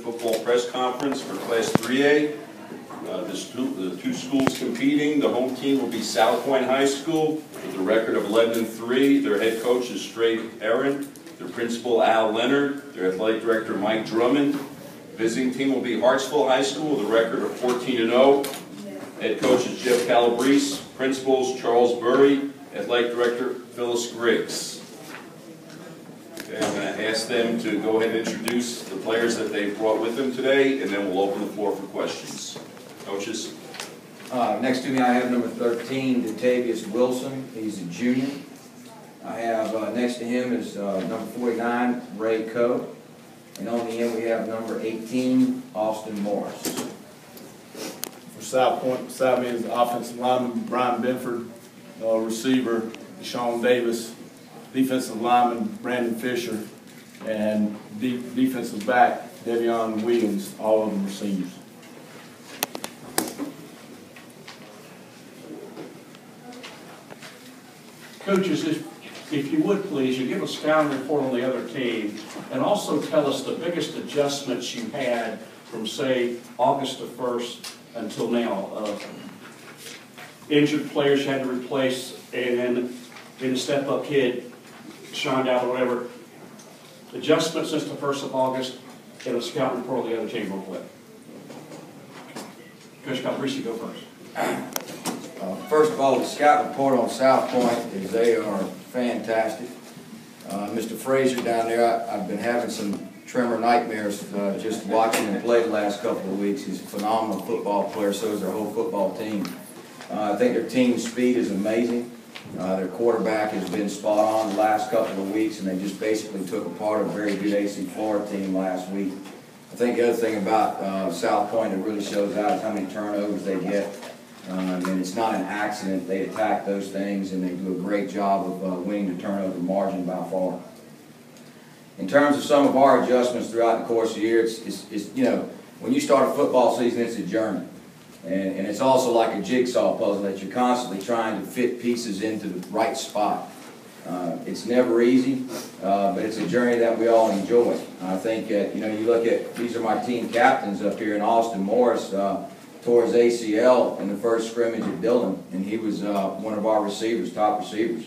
football press conference for Class 3A. The two schools competing, the home team will be South Point High School with a record of 11-3. Their head coach is Strait Aaron. Their principal, Al Leonard. Their athletic director, Mike Drummond. Visiting team will be Hartsville High School with a record of 14-0. Head coach is Jeff Calabrese. Principals, Charles Burry. Athletic director, Phyllis Griggs. Okay, I'm going to ask them to go ahead and introduce the players that they brought with them today, and then we'll open the floor for questions. Coaches? Next to me I have number 13, Datavius Wilson. He's a junior. I have next to him is number 49, Ray Coe. And on the end we have number 18, Austin Morris. For South Point, beside me is the offensive lineman, Brian Benford, receiver, Deshaun Davis, defensive lineman, Brandon Fisher, and defensive back, Devion Williams, all of them receivers. Coaches, if you would please, you give a scouting report on the other team, and also tell us the biggest adjustments you had from, say, August the 1st until now. Injured players you had to replace, and in a step-up kid shined out or whatever. Adjustments since the 1st of August, and a scouting report on the other team real quick. Coach Calabrese, go first. First of all, the scout report on South Point is they are fantastic. Mr. Frazier down there, I've been having some tremor nightmares just watching him play the last couple of weeks. He's a phenomenal football player, so is their whole football team. I think their team speed is amazing. Their quarterback has been spot on the last couple of weeks, and they just basically took apart a very good AC Florida team last week. I think the other thing about South Point that really shows out is how many turnovers they get. And it's not an accident. They attack those things, and they do a great job of winning the turnover margin by far. In terms of some of our adjustments throughout the course of the year, it's you know, when you start a football season, it's a journey. And it's also like a jigsaw puzzle that you're constantly trying to fit pieces into the right spot. It's never easy, but it's a journey that we all enjoy. I think you know, you look at, these are my team captains up here, in Austin Morris tore his ACL in the first scrimmage at Dillon, and he was one of our receivers, top receivers,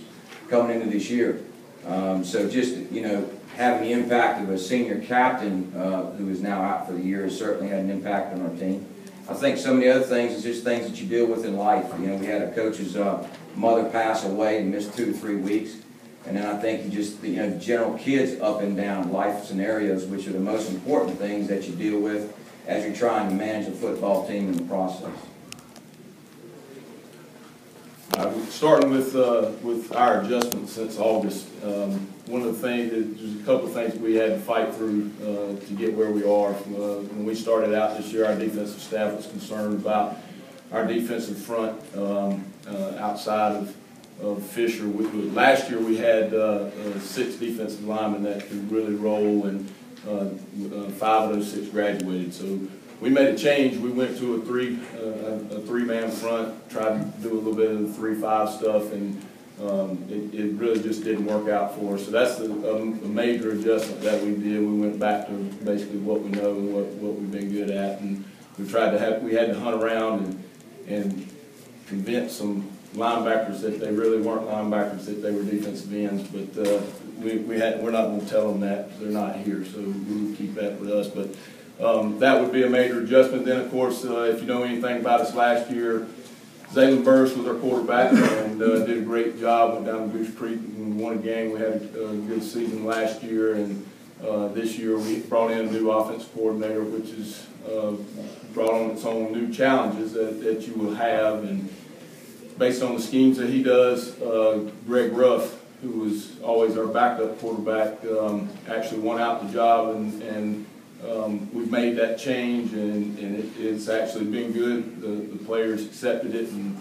coming into this year. So just, you know, having the impact of a senior captain who is now out for the year has certainly had an impact on our team. I think some of the other things is just things that you deal with in life. You know, we had a coach's mother pass away and missed 2 to 3 weeks. And then I think you just, you know, general kids up and down life scenarios, which are the most important things that you deal with as you're trying to manage a football team in the process. Starting with our adjustments since August, one of the things, there's a couple of things we had to fight through to get where we are. When we started out this year, our defensive staff was concerned about our defensive front outside of Fisher. Last year we had 6 defensive linemen that could really roll, and 5 of those 6 graduated. So we made a change. We went to a three-man front, tried to do a little bit of the 3-5 stuff, and it really just didn't work out for us. So that's a major adjustment that we did. We went back to basically what we know and what we've been good at, and we had to hunt around and convince some linebackers that they really weren't linebackers, that they were defensive ends, but we're not going to tell them that. They're not here, so we'll keep that with us. But that would be a major adjustment. Then, of course, if you know anything about us last year, Zaylen Burris was our quarterback and did a great job. Went down to Goose Creek and won a game. We had a good season last year, and this year we brought in a new offensive coordinator, which has brought on its own new challenges that you will have. And based on the schemes that he does, Greg Ruff, who was always our backup quarterback, actually won out the job, and we've made that change, and it's actually been good. The players accepted it, and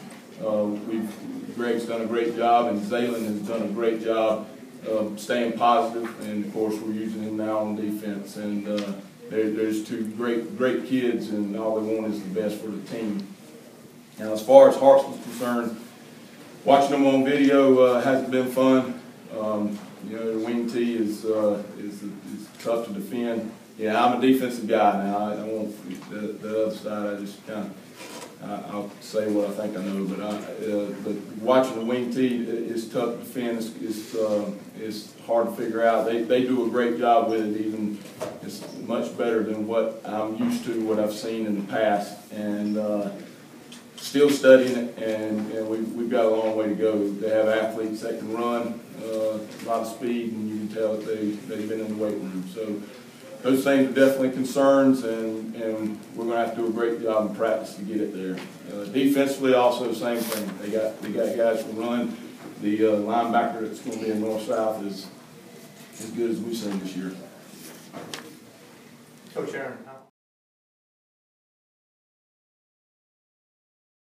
Greg's done a great job, and Zaylen has done a great job staying positive, and of course we're using him now on defense. And there's 2 great kids, and all they want is the best for the team. Now, as far as Hartsville is concerned, watching them on video hasn't been fun. You know, the wing tee is tough to defend. Yeah, I'm a defensive guy now. I won't, the other side, I just kind of, I'll say what I think I know, but watching the wing tee is tough to defend. It's hard to figure out. They do a great job with it. Even it's much better than what I'm used to, what I've seen in the past, and still studying it. And we've got a long way to go. They have athletes that can run a lot of speed, and you can tell that they've been in the weight room. So those things are definitely concerns, and we're going to have to do a great job in practice to get it there. Defensively, also the same thing. They got guys who run. The linebacker that's going to be in North-South is as good as we've seen this year. Coach Aaron.